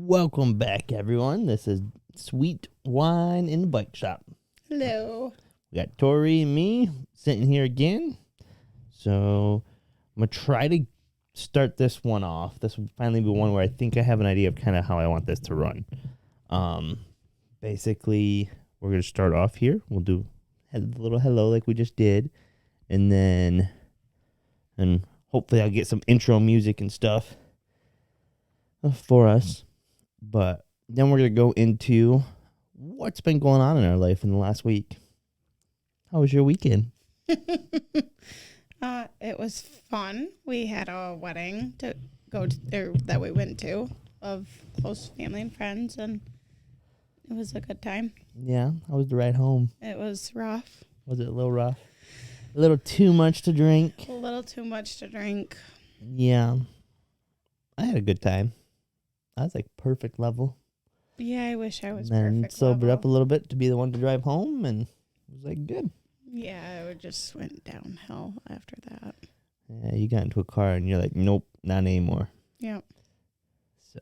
Welcome back, everyone. This is Sweet Wine in the Bike Shop. Hello. We got Tori and me sitting here again. So I'm going to try to start this one off. This will finally be one where I think I have an idea of kind of how I want this to run. Basically, we're going to start off here. We'll do a little hello like we just did. And hopefully I'll get some intro music and stuff for us. But then we're going to go into what's been going on in our life in the last week. How was your weekend? It was fun. We had a wedding to go to that we went to of close family and friends, and it was a good time. Yeah, how was the ride home? It was rough. Was it a little rough? A little too much to drink? A little too much to drink. Yeah. I had a good time. I was like perfect level. Yeah, I wish I was and then perfect sobered level. up a little bit to be the one to drive home, and it was like good. Yeah, it just went downhill after that. Yeah, you got into a car and you're like, nope, not anymore. Yep. So,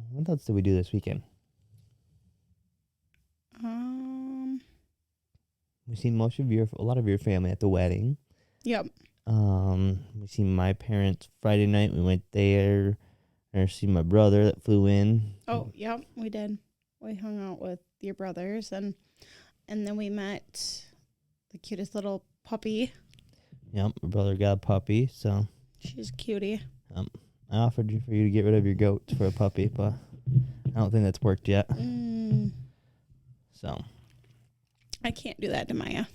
what else did we do this weekend? We seen a lot of your family at the wedding. Yep. We seen my parents Friday night. We went there. I seen my brother that flew in. Oh, yep, we did. We hung out with your brothers, and then we met the cutest little puppy. Yep, my brother got a puppy, so She's cutie. I offered for you to get rid of your goats for a puppy, but I don't think that's worked yet. So I can't do that to Maya.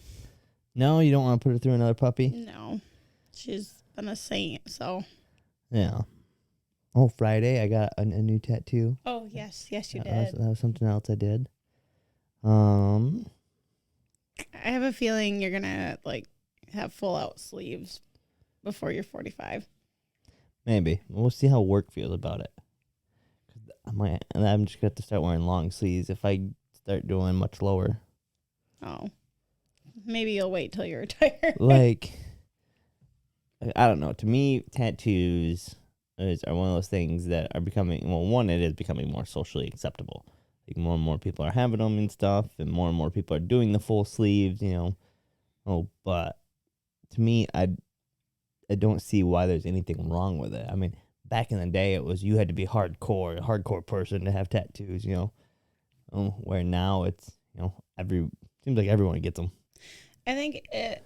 No, you don't want to put her through another puppy? No. She's been a saint, so. Yeah. Oh, Friday I got a new tattoo. Oh, yes. Yes, you That did. was something else I did. I have a feeling you're going to, have full-out sleeves before you're 45. Maybe. We'll see how work feels about it. I'm just going to have to start wearing long sleeves if I start doing much lower. Oh. Maybe you'll wait till you retire. I don't know. To me, tattoos are one of those things that are becoming, well, one, it is becoming more socially acceptable. Like more and more people are having them and stuff, and more people are doing the full sleeves, but to me, I don't see why there's anything wrong with it. I mean, back in the day, it was you had to be a hardcore person to have tattoos, where now it's, seems like everyone gets them. I think it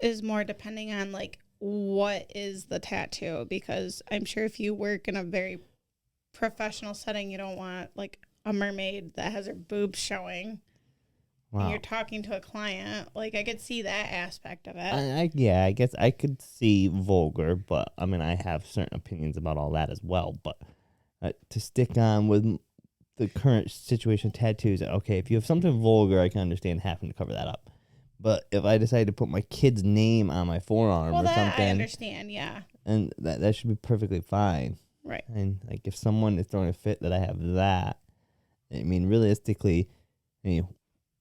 is more depending on, what is the tattoo, because I'm sure if you work in a very professional setting, you don't want, a mermaid that has her boobs showing. Wow. And you're talking to a client. I could see that aspect of it. I guess I could see vulgar, but, I mean, I have certain opinions about all that as well, but to stick on with the current situation of tattoos, okay, if you have something vulgar, I can understand having to cover that up. But if I decide to put my kid's name on my forearm or something, I understand, yeah. And that should be perfectly fine. Right. And if someone is throwing a fit that I have that, I mean, realistically,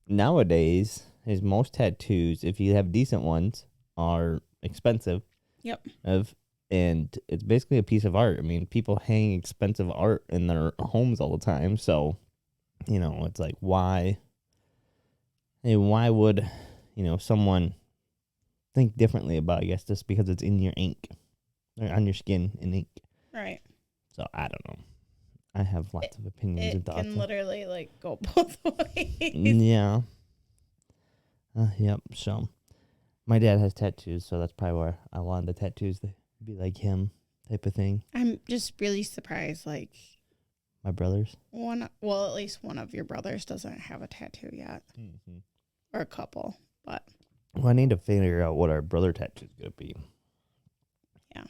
nowadays, most tattoos, if you have decent ones, are expensive. Yep. And it's basically a piece of art. I mean, people hang expensive art in their homes all the time. So, it's like, why would, someone think differently about, I guess, just because it's in your ink or on your skin in ink. Right. So, I don't know. I have lots of opinions and thoughts. It can literally, go both ways. Yeah. Yep. So, my dad has tattoos, so that's probably where I wanted the tattoos to be like him type of thing. I'm just really surprised, my brothers. At least one of your brothers doesn't have a tattoo yet. Mm-hmm. Or a couple, but. Well, I need to figure out what our brother tattoo is going to be. Yeah.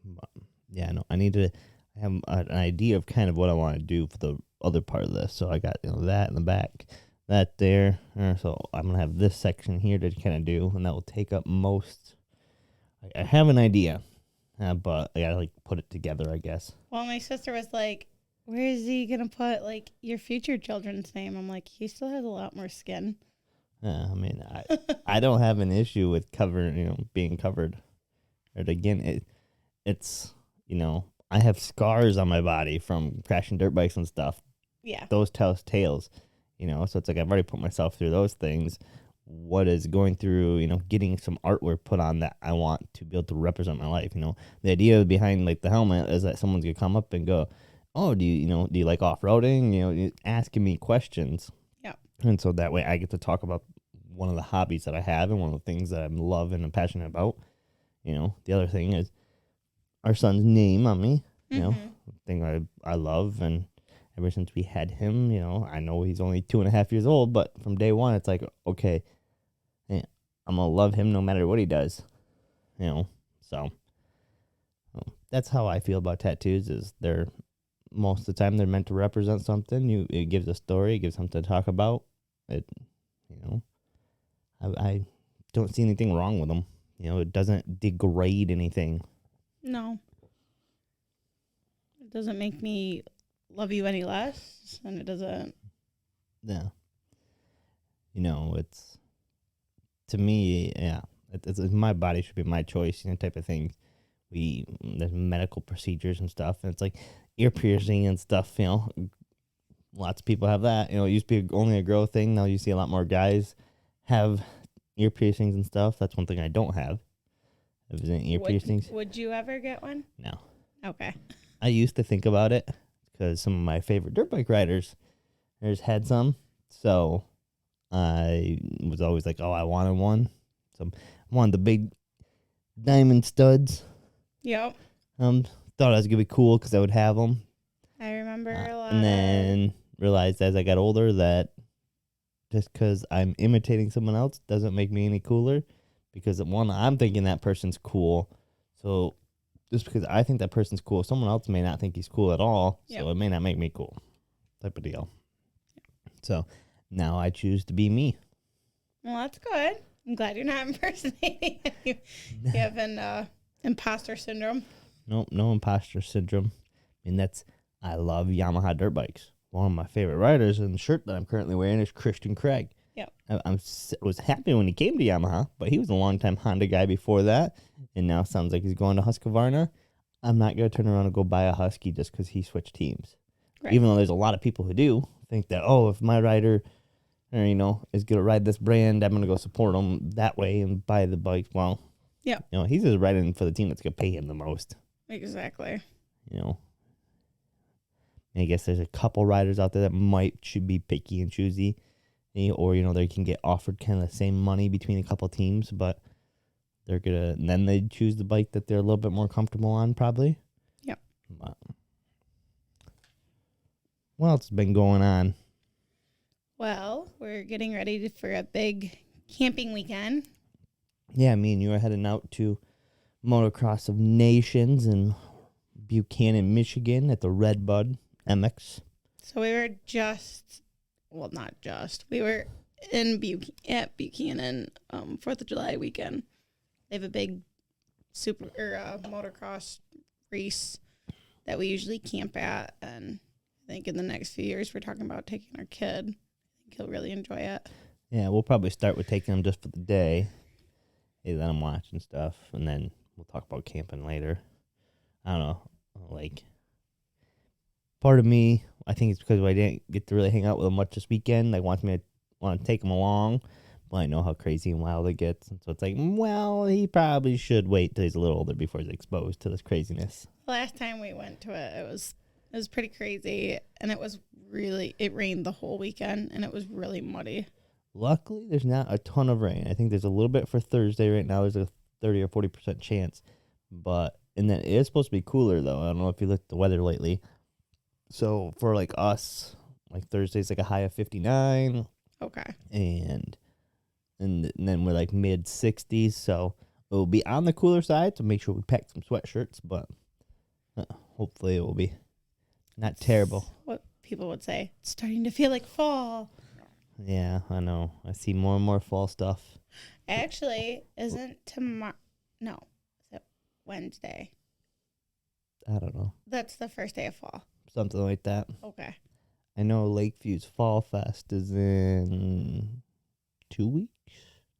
But, yeah, no, I need to have an idea of kind of what I want to do for the other part of this. So I got, that in the back, that there. So I'm going to have this section here to kind of do, and that will take up most. I have an idea, but I got to, put it together, I guess. Well, my sister was like, where is he going to put, your future children's name? I'm like, he still has a lot more skin. I mean, I don't have an issue with being covered. But again, it's, I have scars on my body from crashing dirt bikes and stuff. Yeah. Those tell tales, so it's like I've already put myself through those things. What is going through, getting some artwork put on that I want to be able to represent my life. The idea behind like the helmet is that someone's gonna come up and go, oh, do you like off-roading? Asking me questions. Yeah. And so that way I get to talk about one of the hobbies that I have and one of the things that I love and I'm passionate about. The other thing is our son's name on me, thing I love. And ever since we had him, I know he's only 2.5 years old, but from day one, it's like, okay, I'm going to love him no matter what he does, so that's how I feel about tattoos is they're most of the time they're meant to represent something. It gives a story, it gives something to talk about. I don't see anything wrong with them. It doesn't degrade anything. No. It doesn't make me love you any less, and it doesn't. Yeah. It's to me, yeah. It's my body should be my choice, type of thing. There's medical procedures and stuff, and it's like ear piercing and stuff. Lots of people have that. It used to be only a girl thing. Now you see a lot more guys have ear piercings and stuff. That's one thing I don't have. Ear piercings. Would you ever get one? No. Okay. I used to think about it because some of my favorite dirt bike riders had some. So I was always like, oh, I wanted one. So I wanted the big diamond studs. Yep. Thought I was going to be cool because I would have them. I remember a lot. And then realized as I got older that just because I'm imitating someone else doesn't make me any cooler. Because one, I'm thinking that person's cool. So just because I think that person's cool, someone else may not think he's cool at all. So it may not make me cool. Type of deal. So now I choose to be me. Well, that's good. I'm glad you're not impersonating you. You have an imposter syndrome. Nope, no imposter syndrome. I love Yamaha dirt bikes. One of my favorite riders, and the shirt that I'm currently wearing is Christian Craig. Yep. I was happy when he came to Yamaha, but he was a longtime Honda guy before that, and now sounds like he's going to Husqvarna. I'm not going to turn around and go buy a Husky just because he switched teams. Right. Even though there's a lot of people who do think that, oh, if my rider is going to ride this brand, I'm going to go support him that way and buy the bike. Well, he's just riding for the team that's going to pay him the most. Exactly. I guess there's a couple riders out there that should be picky and choosy, or they can get offered kind of the same money between a couple teams, but then they choose the bike that they're a little bit more comfortable on, probably. Yep. But what else has been going on? Well, we're getting ready for a big camping weekend. Yeah, me and you are heading out to Motocross of Nations in Buchanan, Michigan at the Redbud MX. So we were we were in Buchanan 4th of July weekend. They have a big motocross race that we usually camp at, and I think in the next few years we're talking about taking our kid. I think he'll really enjoy it. Yeah, we'll probably start with taking him just for the day. Let him watch and stuff, and then we'll talk about camping later. I don't know, part of me, I think it's because I didn't get to really hang out with him much this weekend. Want to take him along, but I know how crazy and wild it gets, and so it's like, well, he probably should wait till he's a little older before he's exposed to this craziness. Last time we went to it, it was pretty crazy, and it rained the whole weekend, and it was really muddy. Luckily, there's not a ton of rain. I think there's a little bit for Thursday right now. There's a 30 or 40% chance, and then it is supposed to be cooler though. I don't know if you looked at the weather lately. So for us, Thursday's a high of 59. Okay. And then we're mid 60s, so it'll be on the cooler side. So make sure we pack some sweatshirts, but hopefully it will be not terrible. What people would say, it's starting to feel like fall. Yeah, I know. I see more and more fall stuff. Actually, isn't tomorrow? No, is it Wednesday? I don't know. That's the first day of fall. Something like that. Okay. I know Lakeview's Fall Fest is in 2 weeks.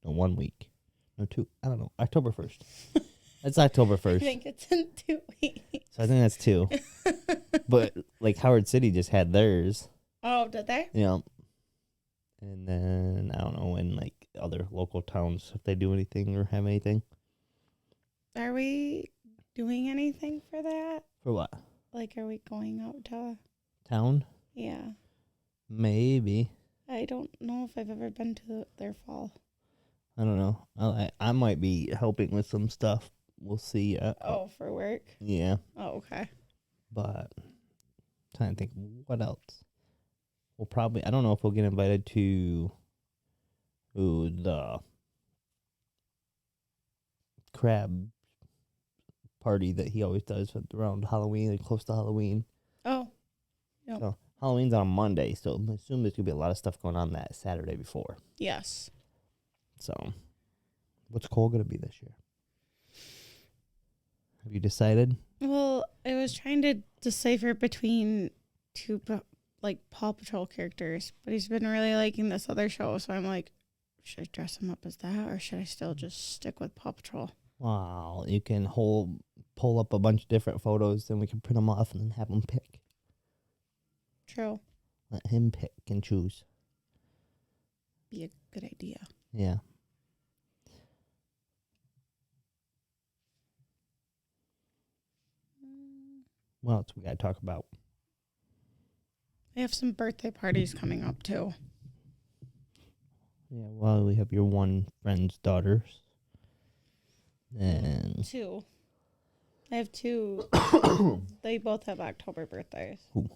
No, 1 week. No, 2. I don't know. October 1st. It's October I 1st. think it's in 2 weeks. So I think that's 2. But like Howard City just had theirs. Oh, did they? Yeah. And then I don't know when like other local towns, if they do anything or have anything. Are we doing anything for that? For what? Like, are we going out to? Town? Yeah. Maybe. I don't know if I've ever been to their fall. I don't know. I might be helping with some stuff. We'll see. Oh, for work? Yeah. Oh, okay. But trying to think what else. We'll probably, I don't know if we'll get invited to the crab party that he always does around Halloween, like close to Halloween. Oh. Yep. So Halloween's on Monday, so I assume there's going to be a lot of stuff going on that Saturday before. Yes. So what's Cole going to be this year? Have you decided? Well, I was trying to decipher between two, like, Paw Patrol characters, but he's been really liking this other show, so I'm like, should I dress him up as that, or should I still just stick with Paw Patrol? Wow, you can pull up a bunch of different photos, then we can print them off and then have him pick. True. Let him pick and choose. Be a good idea. Yeah. What else we got to talk about? I have some birthday parties coming up, too. Yeah, well, we have your one friend's daughters. And 2. I have 2. They both have October birthdays. Ooh.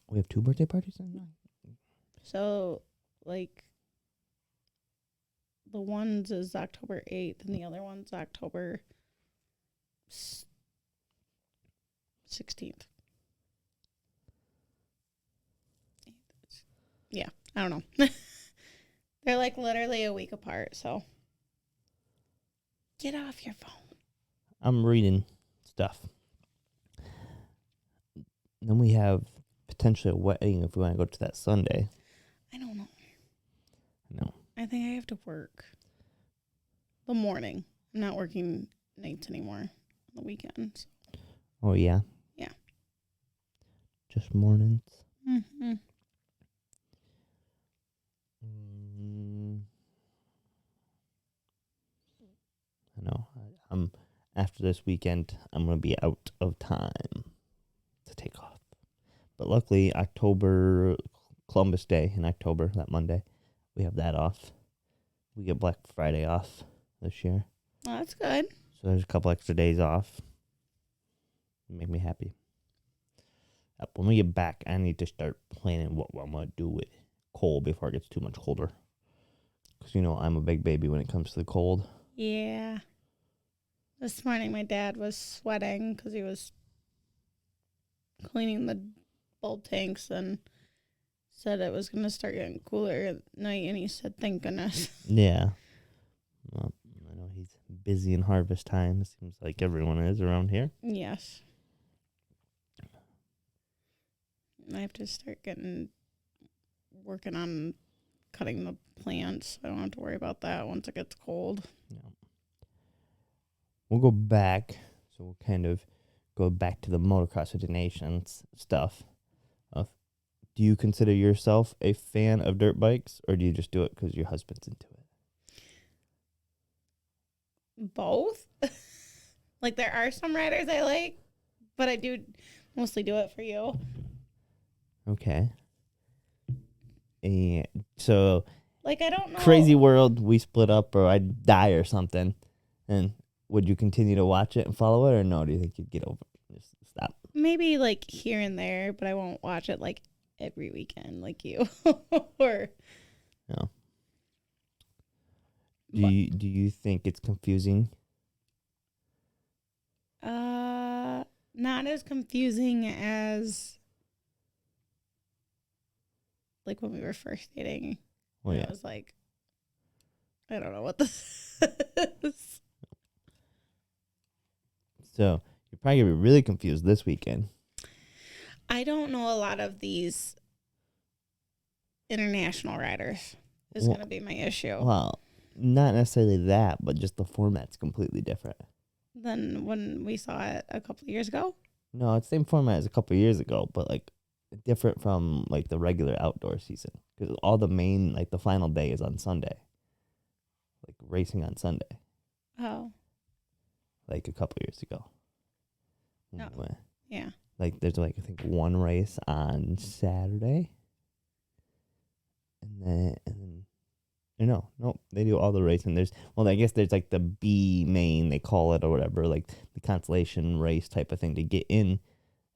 We have 2 birthday parties in there? So, like, the one's is October 8th, and the other one's October 16th. Yeah, I don't know. They're like literally a week apart, so get off your phone. I'm reading stuff. Then we have potentially a wedding if we want to go to that Sunday. I don't know. No. I think I have to work the morning. I'm not working nights anymore on the weekends. Oh, yeah? Yeah. Just mornings? Mm-hmm. I know. I'm after this weekend, I'm going to be out of time to take off. But luckily, Columbus Day in October, that Monday, we have that off. We get Black Friday off this year. Well, that's good. So there's a couple extra days off. Make me happy. When we get back, I need to start planning what I'm going to do with Cole before it gets too much colder. Because, I'm a big baby when it comes to the cold. Yeah. This morning, my dad was sweating because he was cleaning the bulb tanks and said it was going to start getting cooler at night. And he said, thank goodness. Yeah. Well, I know he's busy in harvest time. It seems like everyone is around here. Yes. I have to start working on cutting the plants. I don't have to worry about that once it gets cold. Yeah. We'll go back. So we'll kind of go back to the motocross of the nations stuff. Do you consider yourself a fan of dirt bikes, or do you just do it because your husband's into it? Both. Like, there are some riders I like, but I do mostly do it for you. Okay. And so, like, I don't know. Crazy world, we split up, or I'd die or something. And would you continue to watch it and follow it, or no? Do you think you'd get over it? Just stop? Maybe, like, here and there, but I won't watch it, like, every weekend like you. Or no. Do you think it's confusing? Not as confusing as like when we were first dating. Well, yeah. I was like, I don't know what this is. So you're probably gonna be really confused this weekend. I don't know a lot of these international riders is going to be my issue. Well, Not necessarily that, but just the format's completely different. than when we saw it a couple of years ago. No, it's the same format as a couple of years ago, but like different from like the regular outdoor season because all the main like the final day is on Sunday, like racing on Sunday, Oh, like a couple years ago. no. Anyway, Yeah. like there's like I think one race on Saturday, and then no, nope, they do all the racing. There's well, I guess there's like the B main they call it or whatever, like the consolation race type of thing to get in,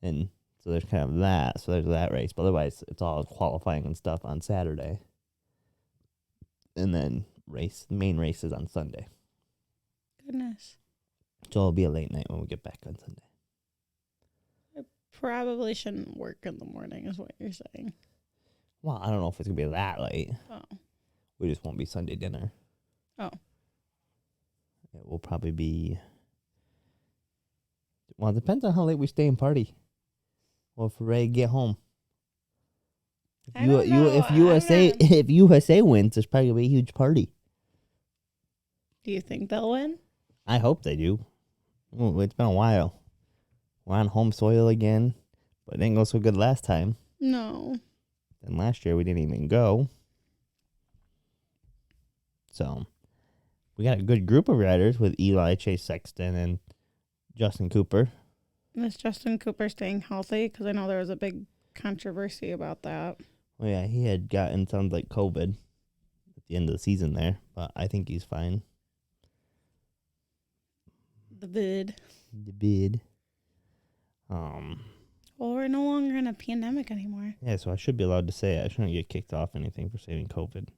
and so there's kind of that. So there's that race, but otherwise it's all qualifying and stuff on Saturday, and then main race is on Sunday. Goodness. So it'll be a late night when we get back on Sunday. Probably shouldn't work in the morning, is what you're saying. Well, I don't know if it's gonna be that late. Oh. We just won't be Sunday dinner. Oh. It will probably be. Well, it depends on how late we stay and party. Well, if we're ready to get home. I don't know. If USA if USA wins, there's probably gonna be a huge party. Do you think they'll win? I hope they do. Well, it's been a while. We're on home soil again, but it didn't go so good last time. No. And last year we didn't even go. So we got a good group of riders with Eli, Chase Sexton, and Justin Cooper. Is Justin Cooper staying healthy? Because I know there was a big controversy about that. Well, yeah, he had gotten sounds like COVID at the end of the season there, but I think he's fine. The bid. The bid. Well, we're no longer in a pandemic anymore. Yeah, so I should be allowed to say it. I shouldn't get kicked off anything for saying COVID.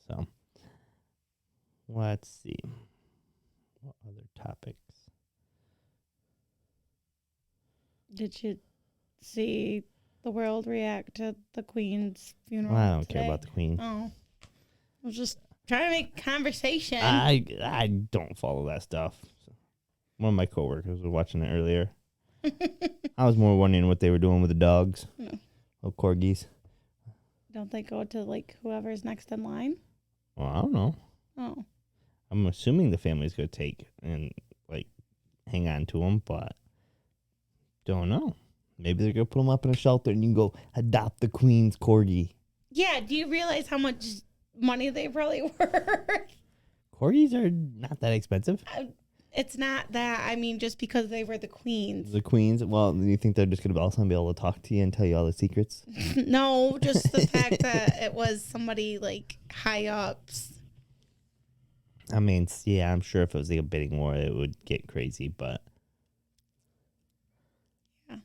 So, let's see. What other topics? Did you see the world react to the Queen's funeral? Well, I don't today? care about the Queen. Oh. I was just trying to make conversation. I don't follow that stuff. One of my coworkers was watching it earlier. I was more wondering what they were doing with the dogs. No. Little corgis. Don't they go to, like, whoever's next in line? Well, I don't know. Oh. I'm assuming the family's going to take and, like, hang on to them, but don't know. Maybe they're going to put them up in a shelter and you can go adopt the Queen's corgi. Yeah, do you realize how much money they probably worth? Corgis are not that expensive. It's not that. I mean, just because they were the Queens. The Queens, well, you think they're just going to also be able to talk to you and tell you all the secrets? No, just the fact that it was somebody, like, high ups. I mean, yeah, I'm sure if it was like a bidding war, it would get crazy, but. Yeah.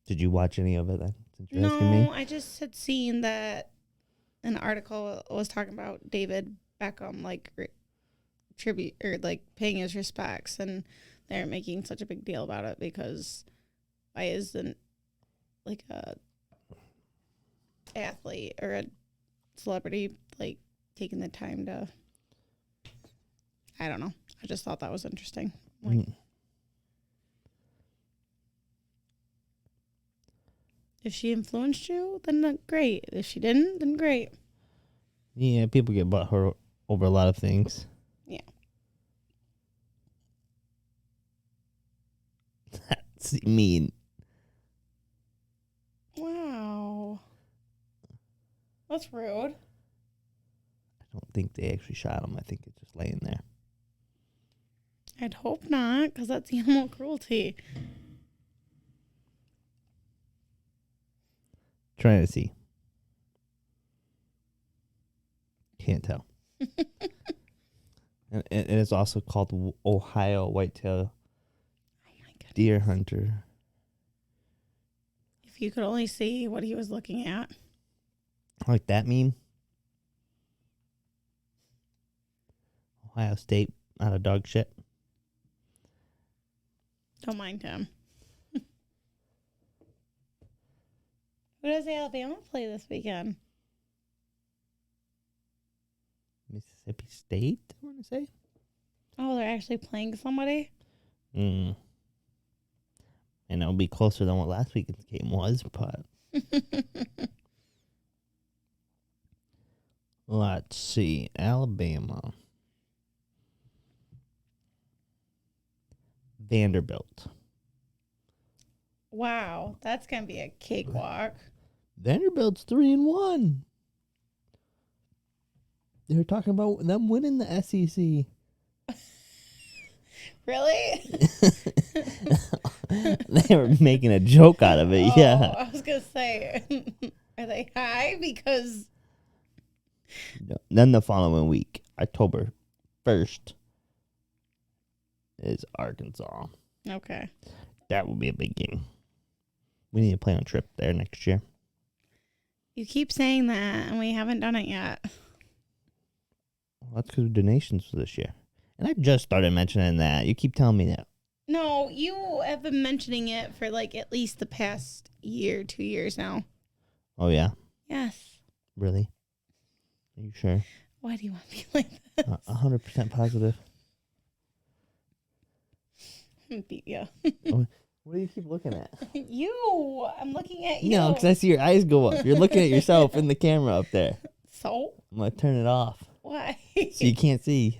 Did you watch any of it then? Since you're asking me? No, I just had seen that an article was talking about David Beckham, like, tribute or like paying his respects, and they're making such a big deal about it because why isn't like a athlete or a celebrity like taking the time to, I don't know, I just thought that was interesting. Like, if she influenced you, then great. If she didn't, then great. Yeah, people get butthurt over a lot of things. Yeah. That's mean. Wow. That's rude. I don't think they actually shot him. I think it's just laying there. I'd hope not, because that's animal cruelty. Trying to see. Can't tell. And it's also called Ohio Whitetail Deer Hunter. If you could only see what he was looking at. Like that meme. Ohio State out of dog shit. Don't mind him. Who does Alabama play this weekend? Mississippi State, I want to say. Oh, they're actually playing somebody? And it'll be closer than what last week's game was, but Let's see. Alabama. Vanderbilt. Wow, that's gonna be a cakewalk. Vanderbilt's 3-1. They're talking about them winning the SEC. Really? They were making a joke out of it. Oh, Yeah. I was gonna say, are they high? Because No. Then the following week, October 1st, is Arkansas. okay, That will be a big game. We need to plan a trip there next year. you keep saying that, and we haven't done it yet. Well, that's because of donations for this year. And I just started mentioning that. You keep telling me that. No, you have been mentioning it for like at least the past year, 2 years now. Oh, yeah? Yes. Really? Are you sure? Why do you want to be like this? 100% positive. Beat you. What do you keep looking at? You. I'm looking at you. No, because I see your eyes go up. You're looking at yourself in the camera up there. So? I'm going to turn it off Why? so you can't see.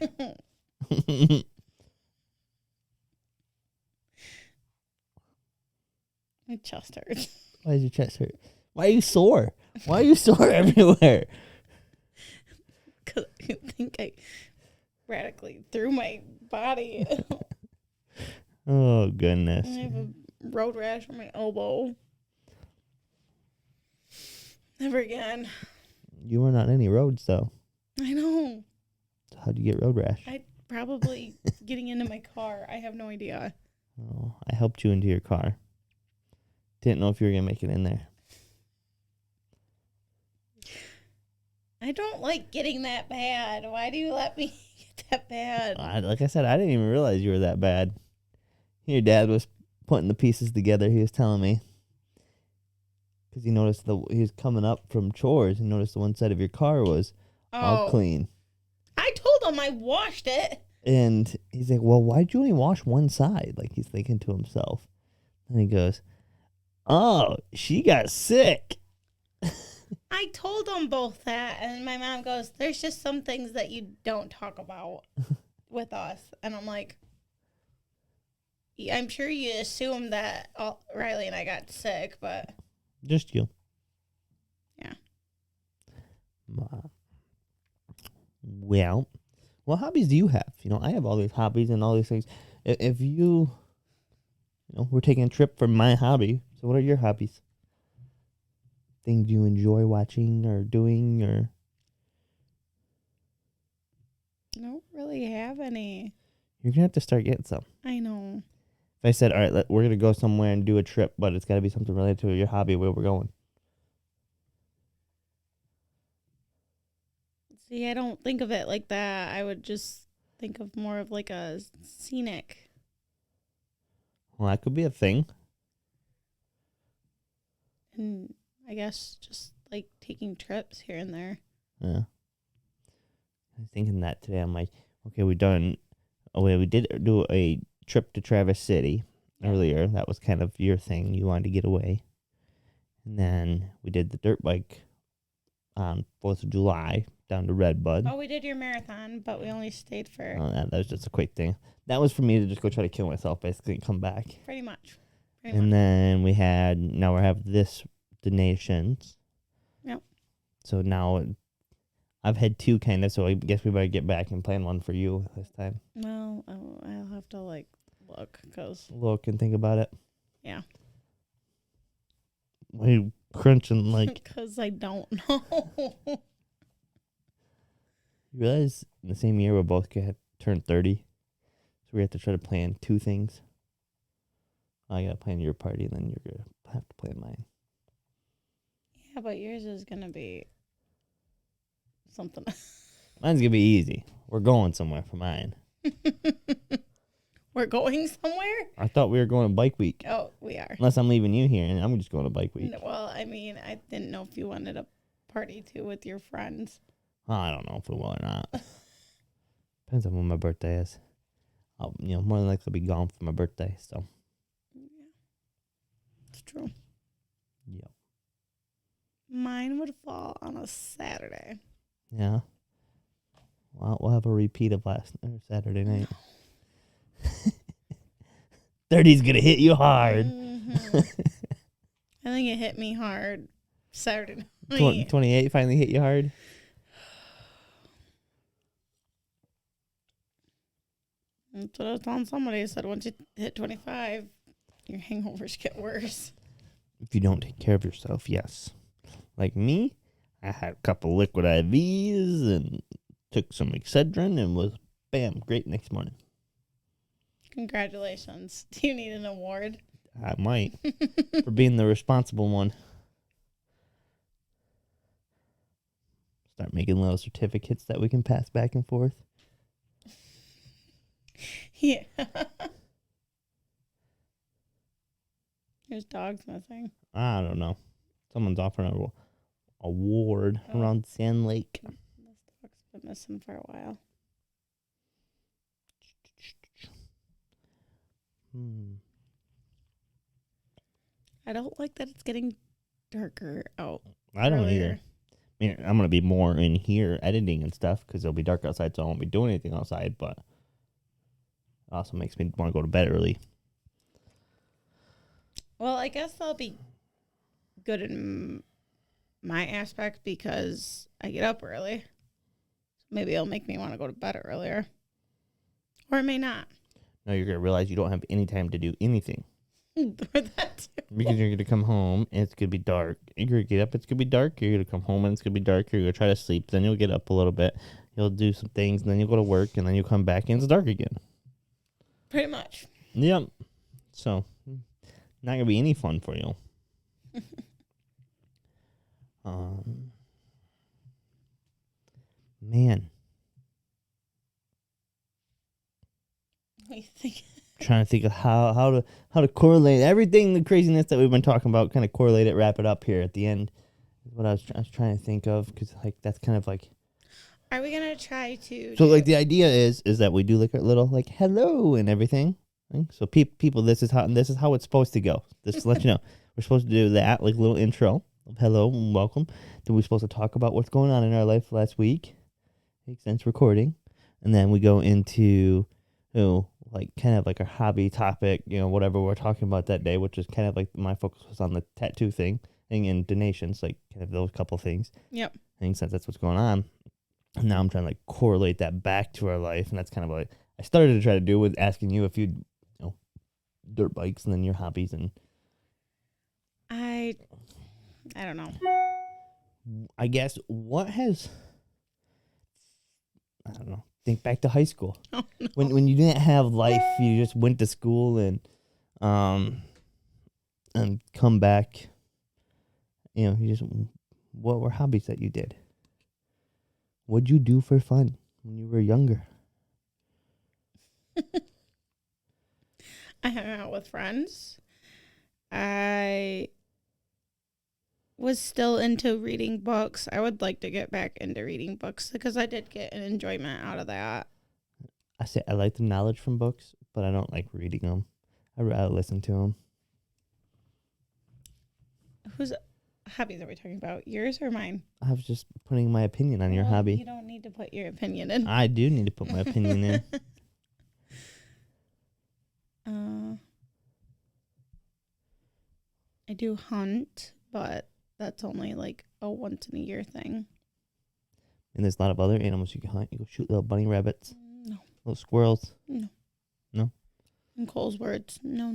My chest hurts. Why does your chest hurt? Why are you sore? Why are you sore everywhere? Because I think I radically threw my body. Oh, goodness. I have a road rash on my elbow. Never again. You weren't on any roads, though. I know. So how'd you get road rash? I probably getting into my car. I have no idea. Oh, I helped you into your car. Didn't know if you were going to make it in there. I don't like getting that bad. Why do you let me get that bad? Like I said, I didn't even realize you were that bad. Your dad was putting the pieces together. He was telling me. Because he noticed he was coming up from chores and noticed the one side of your car was all clean. I told him I washed it. And he's like, well, why'd you only wash one side? Like, he's thinking to himself. And he goes, oh, she got sick. I told them both that. And my mom goes, there's just some things that you don't talk about with us. And I'm like, I'm sure you assume that Riley and I got sick, but. Just you. Yeah. Well, what hobbies do you have? You know, I have all these hobbies and all these things. If you we're taking a trip for my hobby. So what are your hobbies? Things you enjoy watching or doing or? I don't really have any. You're going to have to start getting some. I know. If I said, all right, we're going to go somewhere and do a trip, but it's got to be something related to your hobby, where we're going. See, I don't think of it like that. I would just think of more of like a scenic. Well, that could be a thing. And I guess just like taking trips here and there. Yeah. I was thinking that today. I'm like, okay, we did do a trip to Traverse City earlier. That was kind of your thing. You wanted to get away. And then we did the dirt bike on 4th of July down to Redbud. Oh, we did your marathon, but we only stayed for... Oh, that was just a quick thing. That was for me to just go try to kill myself, basically, and come back. Pretty much. Then we now we have this donations. Yep. So now I've had two kind of, so I guess we better get back and plan one for you this time. Well, I'll have to look, because... Look and think about it. Yeah. Why are you crunching like... Because I don't know. You realize in the same year we both turned 30? So we have to try to plan two things. I got to plan your party, and then you're going to have to plan mine. Yeah, but yours is going to be something. Mine's going to be easy. We're going somewhere for mine. We're going somewhere? I thought we were going to bike week. Oh, we are. Unless I'm leaving you here, and I'm just going to bike week. Well, I mean, I didn't know if you wanted a party too with your friends. I don't know if we will or not. Depends on when my birthday is. I'll, more than likely be gone for my birthday, so. Yeah. It's true. Yep. Mine would fall on a Saturday. Yeah. Well, we'll have a repeat of last Saturday night. 30's gonna hit you hard. Mm-hmm. I think it hit me hard Saturday night. 28 finally hit you hard. That's what I was telling somebody. I said once you hit 25, your hangovers get worse. If you don't take care of yourself, yes. Like me, I had a couple liquid IVs and took some Excedrin and was, bam, great next morning. Congratulations. Do you need an award? I might, for being the responsible one. Start making little certificates that we can pass back and forth. Yeah. There's dogs missing. I don't know. Someone's offering an award around Sand Lake. This dog's been missing for a while. I don't like that it's getting darker out. I don't earlier. either. I mean, I'm going to be more in here editing and stuff because it'll be dark outside, so I won't be doing anything outside, but it also makes me want to go to bed early. Well, I guess that'll be good in my aspect because I get up early. Maybe it'll make me want to go to bed earlier. Or it may not. No, you're going to realize you don't have any time to do anything. Or that too. Because you're going to come home and it's going to be dark. You're going to get up, it's going to be dark. You're going to come home and it's going to be dark. You're going to try to sleep. Then you'll get up a little bit. You'll do some things. And then you'll go to work. And then you'll come back and it's dark again. Pretty much. Yep. So, not going to be any fun for you. Man. What do you think? Trying to think of how to correlate everything, the craziness that we've been talking about, kind of correlate it, wrap it up here at the end. Is what I was trying to think of, because like that's kind of like. Are we gonna try to? So like the idea is that we do like a little like hello and everything. Right? So people, this is how it's supposed to go. Just to let you know, we're supposed to do that like little intro of hello and welcome. Then we're supposed to talk about what's going on in our life last week. Makes sense recording, and then we go into like kind of like a hobby topic, whatever we're talking about that day, which is kind of like my focus was on the tattoo thing and donations, like kind of those couple things. Yep. I think since that's what's going on. And now I'm trying to like correlate that back to our life, and that's kind of like I started to try to do with asking you if you dirt bikes and then your hobbies and I don't know. I guess I don't know. Think back to high school. Oh, no. When you didn't have life, you just went to school and come back. What were hobbies that you did? What'd you do for fun when you were younger? I hung out with friends. I was still into reading books. I would like to get back into reading books because I did get an enjoyment out of that. I say I like the knowledge from books, but I don't like reading them. I'd rather listen to them. Whose hobbies are we talking about? Yours or mine? I was just putting my opinion on your hobby. You don't need to put your opinion in. I do need to put my opinion in. I do hunt, but that's only like a once in a year thing. And there's a lot of other animals you can hunt. You go shoot little bunny rabbits. No. Little squirrels. No. No? In Cole's words, no.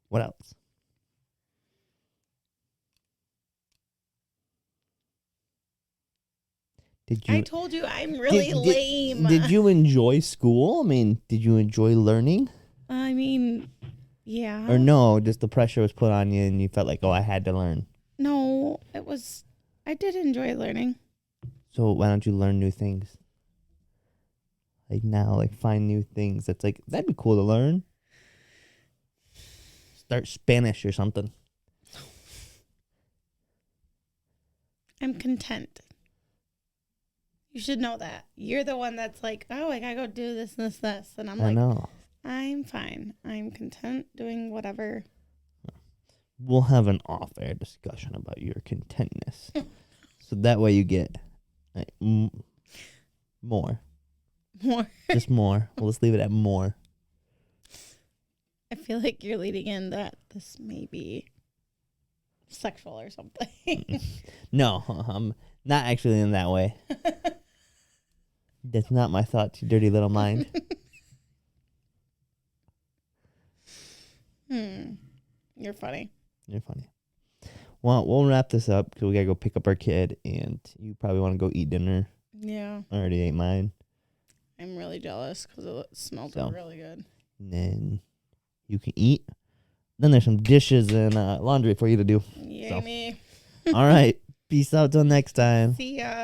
What else? I told you I'm really lame. Did you enjoy school? I mean, did you enjoy learning? I mean, yeah. Or no, just the pressure was put on you and you felt like, I had to learn. No, I did enjoy learning. So why don't you learn new things? Like now, like find new things. That's like, that'd be cool to learn. Start Spanish or something. I'm content. You should know that. You're the one that's like, oh, I gotta go do this. And I'm like, I know. I'm fine. I'm content doing whatever. we'll have an off-air discussion about your contentness. So that way you get like, more. More. Just more. We'll just leave it at more. I feel like you're leading in that this may be sexual or something. No, I'm not actually in that way. That's not my thought, you dirty little mind. You're funny. You're funny. Well, we'll wrap this up because we got to go pick up our kid, and you probably want to go eat dinner. Yeah. I already ate mine. I'm really jealous because it smelled really good. And then you can eat. Then there's some dishes and laundry for you to do. Yay me. All right. Peace out till next time. See ya.